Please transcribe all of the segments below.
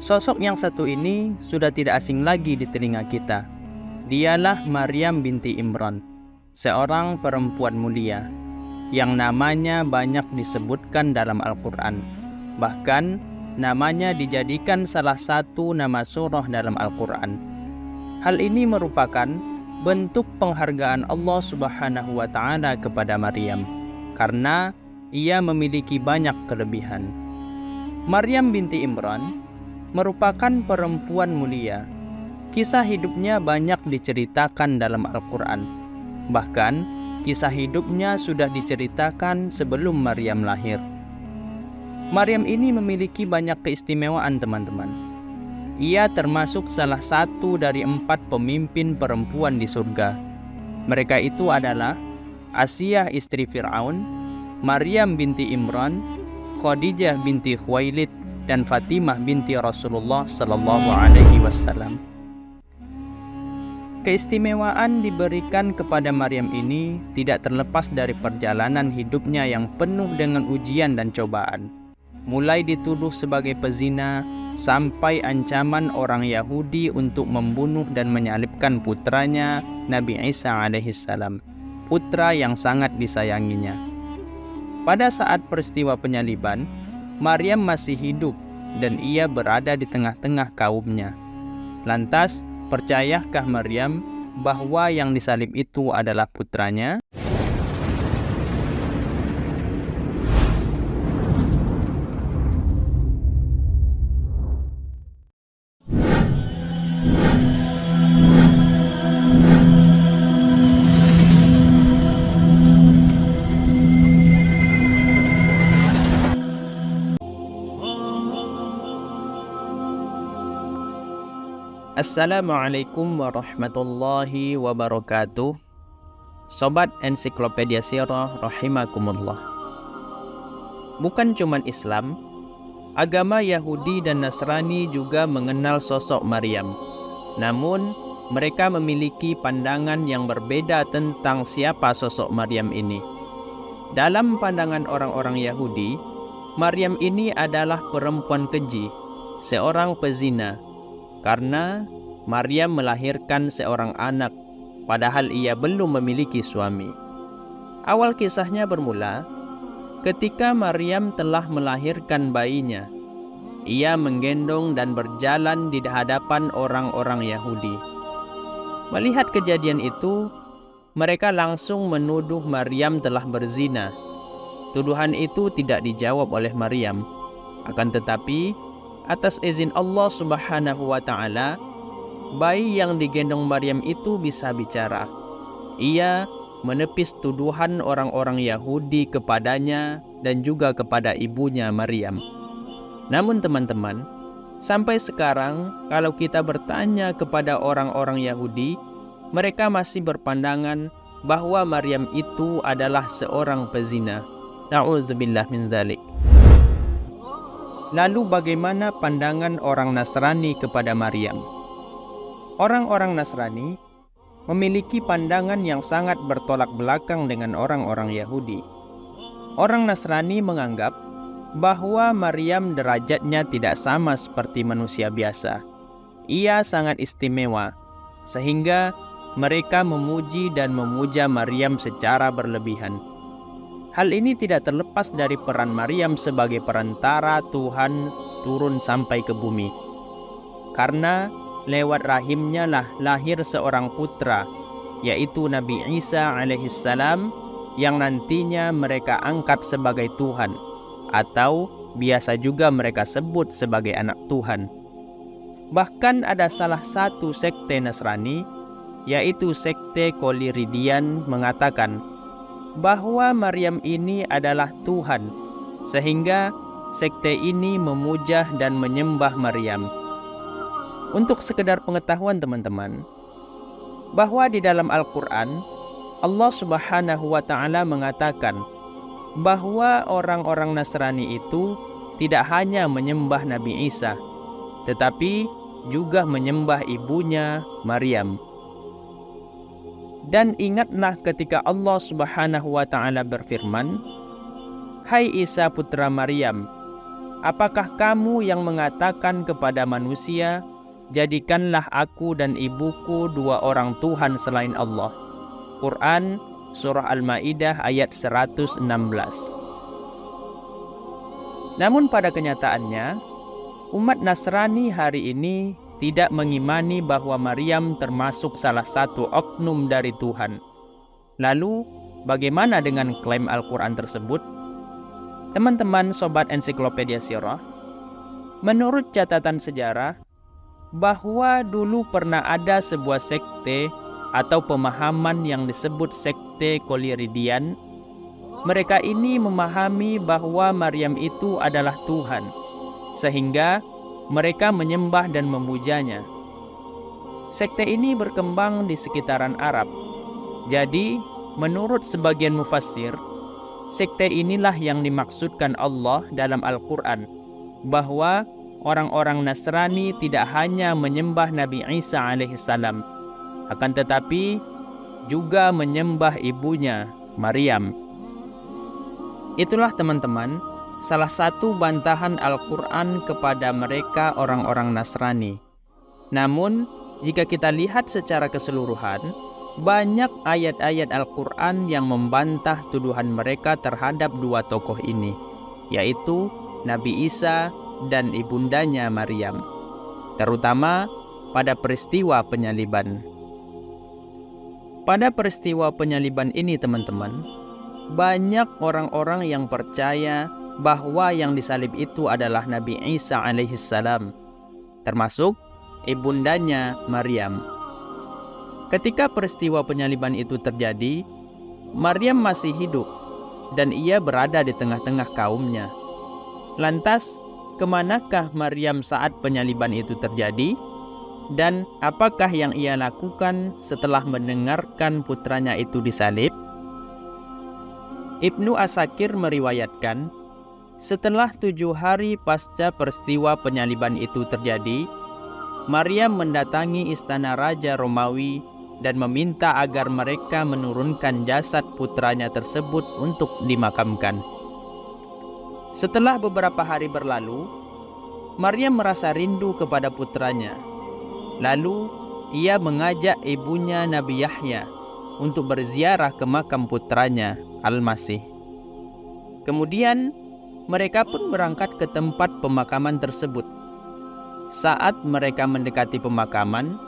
Sosok yang satu ini sudah tidak asing lagi di telinga kita. Dialah Maryam binti Imran, seorang perempuan mulia yang namanya banyak disebutkan dalam Al-Quran. Bahkan namanya dijadikan salah satu nama surah dalam Al-Quran. Hal ini merupakan bentuk penghargaan Allah Subhanahu wa Ta'ala kepada Maryam karena ia memiliki banyak kelebihan. Maryam binti Imran merupakan perempuan mulia. Kisah hidupnya banyak diceritakan dalam Al-Quran. Bahkan, kisah hidupnya sudah diceritakan sebelum Maryam lahir. Maryam ini memiliki banyak keistimewaan, teman-teman. Ia termasuk salah satu dari 4 pemimpin perempuan di surga. Mereka itu adalah Asiyah istri Fir'aun, Maryam binti Imran, Khadijah binti Khuwailid, dan Fatimah binti Rasulullah Sallallahu Alaihi Wasallam. Keistimewaan diberikan kepada Maryam ini tidak terlepas dari perjalanan hidupnya yang penuh dengan ujian dan cobaan. Mulai dituduh sebagai pezina, sampai ancaman orang Yahudi untuk membunuh dan menyalibkan putranya Nabi Isa alaihissalam, putra yang sangat disayanginya. Pada saat peristiwa penyaliban, Maryam masih hidup dan ia berada di tengah-tengah kaumnya. Lantas, percayakah Maryam bahwa yang disalib itu adalah putranya? Assalamualaikum warahmatullahi wabarakatuh. Sobat Ensiklopedia Sirah rahimakumullah. Bukan cuma Islam, agama Yahudi dan Nasrani juga mengenal sosok Maryam. Namun, mereka memiliki pandangan yang berbeda tentang siapa sosok Maryam ini. Dalam pandangan orang-orang Yahudi, Maryam ini adalah perempuan keji, seorang pezina, karena Maryam melahirkan seorang anak, padahal ia belum memiliki suami. Awal kisahnya bermula ketika Maryam telah melahirkan bayinya. Ia menggendong dan berjalan di hadapan orang-orang Yahudi. Melihat kejadian itu, mereka langsung menuduh Maryam telah berzina. Tuduhan itu tidak dijawab oleh Maryam. Akan tetapi, atas izin Allah Subhanahu wa Ta'ala, bayi yang digendong Maryam itu bisa bicara. Ia menepis tuduhan orang-orang Yahudi kepadanya dan juga kepada ibunya Maryam. Namun teman-teman, sampai sekarang kalau kita bertanya kepada orang-orang Yahudi, mereka masih berpandangan bahwa Maryam itu adalah seorang pezina. Na'udzubillah min dzalik. Lalu bagaimana pandangan orang Nasrani kepada Maryam? Orang-orang Nasrani memiliki pandangan yang sangat bertolak belakang dengan orang-orang Yahudi. Orang Nasrani menganggap bahwa Maryam derajatnya tidak sama seperti manusia biasa. Ia sangat istimewa, sehingga mereka memuji dan memuja Maryam secara berlebihan. Hal ini tidak terlepas dari peran Maryam sebagai perantara Tuhan turun sampai ke bumi. Karena lewat rahimnya lah lahir seorang putra, yaitu Nabi Isa alaihissalam, yang nantinya mereka angkat sebagai Tuhan, atau biasa juga mereka sebut sebagai anak Tuhan. Bahkan ada salah satu sekte Nasrani, yaitu sekte Koliridian, mengatakan bahwa Maryam ini adalah Tuhan, sehingga sekte ini memuja dan menyembah Maryam. Untuk sekedar pengetahuan teman-teman, bahwa di dalam Al-Quran, Allah Subhanahu wa Ta'ala mengatakan bahwa orang-orang Nasrani itu tidak hanya menyembah Nabi Isa, tetapi juga menyembah ibunya Maryam. Dan ingatlah ketika Allah Subhanahu wa Ta'ala berfirman, "Hai Isa putra Maryam, apakah kamu yang mengatakan kepada manusia, jadikanlah aku dan ibuku dua orang Tuhan selain Allah? Quran Surah Al-Ma'idah ayat 116. Namun pada kenyataannya, umat Nasrani hari ini tidak mengimani bahwa Maryam termasuk salah satu oknum dari Tuhan. Lalu, bagaimana dengan klaim Al-Quran tersebut? Teman-teman sobat ensiklopedia sirah, menurut catatan sejarah, bahwa dulu pernah ada sebuah sekte atau pemahaman yang disebut sekte Koliridian. Mereka ini memahami bahwa Maryam itu adalah Tuhan, sehingga mereka menyembah dan memujanya. Sekte ini berkembang di sekitaran Arab. Jadi, menurut sebagian mufassir, sekte inilah yang dimaksudkan Allah dalam Al-Quran, bahwa orang-orang Nasrani tidak hanya menyembah Nabi Isa alaihissalam, akan tetapi juga menyembah ibunya, Maryam. Itulah teman-teman, salah satu bantahan Al-Quran kepada mereka orang-orang Nasrani. Namun, jika kita lihat secara keseluruhan, banyak ayat-ayat Al-Quran yang membantah tuduhan mereka terhadap dua tokoh ini, yaitu Nabi Isa dan ibundanya Maryam, terutama pada peristiwa penyaliban. Pada peristiwa penyaliban ini teman-teman, banyak orang-orang yang percaya bahwa yang disalib itu adalah Nabi Isa alaihissalam, termasuk ibundanya Maryam. Ketika peristiwa penyaliban itu terjadi, Maryam masih hidup dan ia berada di tengah-tengah kaumnya. Lantas, kemanakah Maryam saat penyaliban itu terjadi? Dan apakah yang ia lakukan setelah mendengarkan putranya itu disalib? Ibnu Asakir meriwayatkan, setelah 7 hari pasca peristiwa penyaliban itu terjadi, Maryam mendatangi istana Raja Romawi dan meminta agar mereka menurunkan jasad putranya tersebut untuk dimakamkan. Setelah beberapa hari berlalu, Maryam merasa rindu kepada putranya. Lalu, ia mengajak ibunya Nabi Yahya untuk berziarah ke makam putranya, Al-Masih. Kemudian, mereka pun berangkat ke tempat pemakaman tersebut. Saat mereka mendekati pemakaman,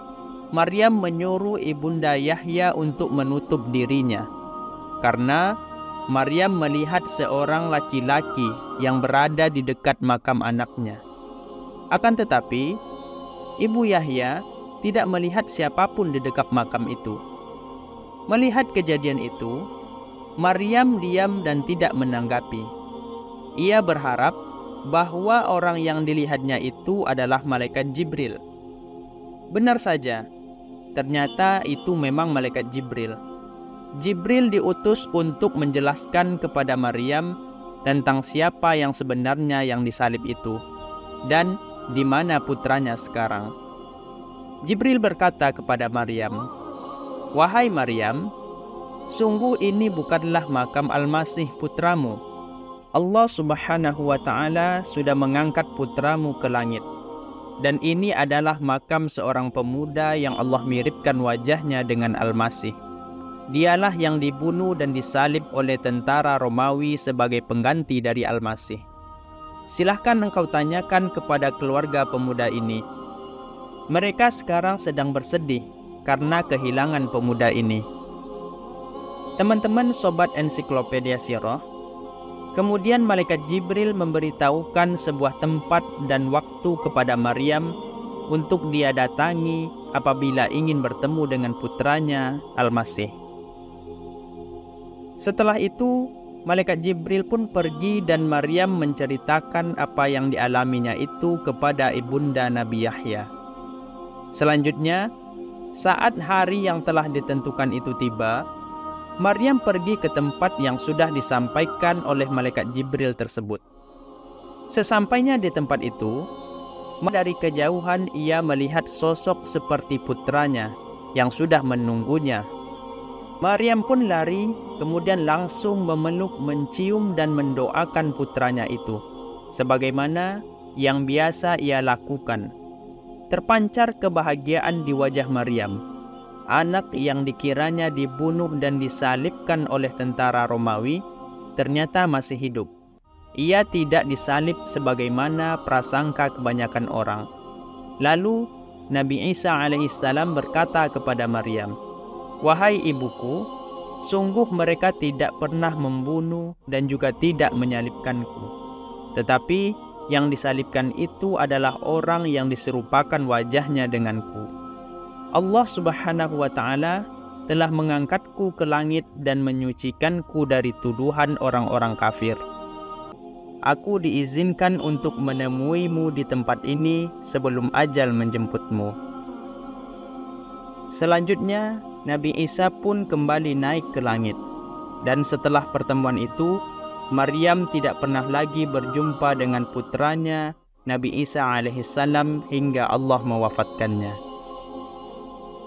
Maryam menyuruh ibunda Yahya untuk menutup dirinya, karena Maryam melihat seorang laki-laki yang berada di dekat makam anaknya. Akan tetapi, ibu Yahya tidak melihat siapapun di dekat makam itu. Melihat kejadian itu, Maryam diam dan tidak menanggapi. Ia berharap bahwa orang yang dilihatnya itu adalah malaikat Jibril. Benar saja, ternyata itu memang malaikat Jibril. Jibril diutus untuk menjelaskan kepada Maryam tentang siapa yang sebenarnya yang disalib itu dan di mana putranya sekarang. Jibril berkata kepada Maryam, "Wahai Maryam, sungguh ini bukanlah makam Al-Masih putramu. Allah Subhanahu wa Ta'ala sudah mengangkat putramu ke langit. Dan ini adalah makam seorang pemuda yang Allah miripkan wajahnya dengan Al-Masih. Dialah yang dibunuh dan disalib oleh tentara Romawi sebagai pengganti dari Al-Masih. Silahkan engkau tanyakan kepada keluarga pemuda ini. Mereka sekarang sedang bersedih karena kehilangan pemuda ini." Teman-teman sobat ensiklopedia sirah, kemudian malaikat Jibril memberitahukan sebuah tempat dan waktu kepada Maryam untuk dia datangi apabila ingin bertemu dengan putranya Al-Masih. Setelah itu, malaikat Jibril pun pergi dan Maryam menceritakan apa yang dialaminya itu kepada ibunda Nabi Yahya. Selanjutnya, saat hari yang telah ditentukan itu tiba, Maryam pergi ke tempat yang sudah disampaikan oleh malaikat Jibril tersebut. Sesampainya di tempat itu, dari kejauhan ia melihat sosok seperti putranya yang sudah menunggunya. Maryam pun lari, kemudian langsung memeluk, mencium dan mendoakan putranya itu, sebagaimana yang biasa ia lakukan. Terpancar kebahagiaan di wajah Maryam. Anak yang dikiranya dibunuh dan disalibkan oleh tentara Romawi ternyata masih hidup. Ia tidak disalib sebagaimana prasangka kebanyakan orang. Lalu Nabi Isa alaihissalam berkata kepada Maryam, "Wahai ibuku, sungguh mereka tidak pernah membunuh dan juga tidak menyalibkanku. Tetapi yang disalibkan itu adalah orang yang diserupakan wajahnya denganku. Allah Subhanahu wa Ta'ala telah mengangkatku ke langit dan menyucikanku dari tuduhan orang-orang kafir. Aku diizinkan untuk menemuimu di tempat ini sebelum ajal menjemputmu." Selanjutnya, Nabi Isa pun kembali naik ke langit. Dan setelah pertemuan itu, Maryam tidak pernah lagi berjumpa dengan putranya Nabi Isa alaihissalam hingga Allah mewafatkannya.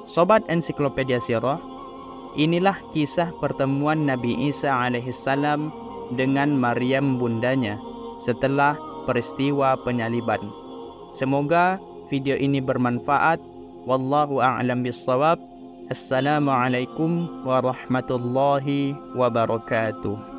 Sobat Ensiklopedia Sirah, inilah kisah pertemuan Nabi Isa alaihissalam dengan Maryam bundanya setelah peristiwa penyaliban. Semoga video ini bermanfaat. Wallahu a'lam bissawab. Assalamualaikum warahmatullahi wabarakatuh.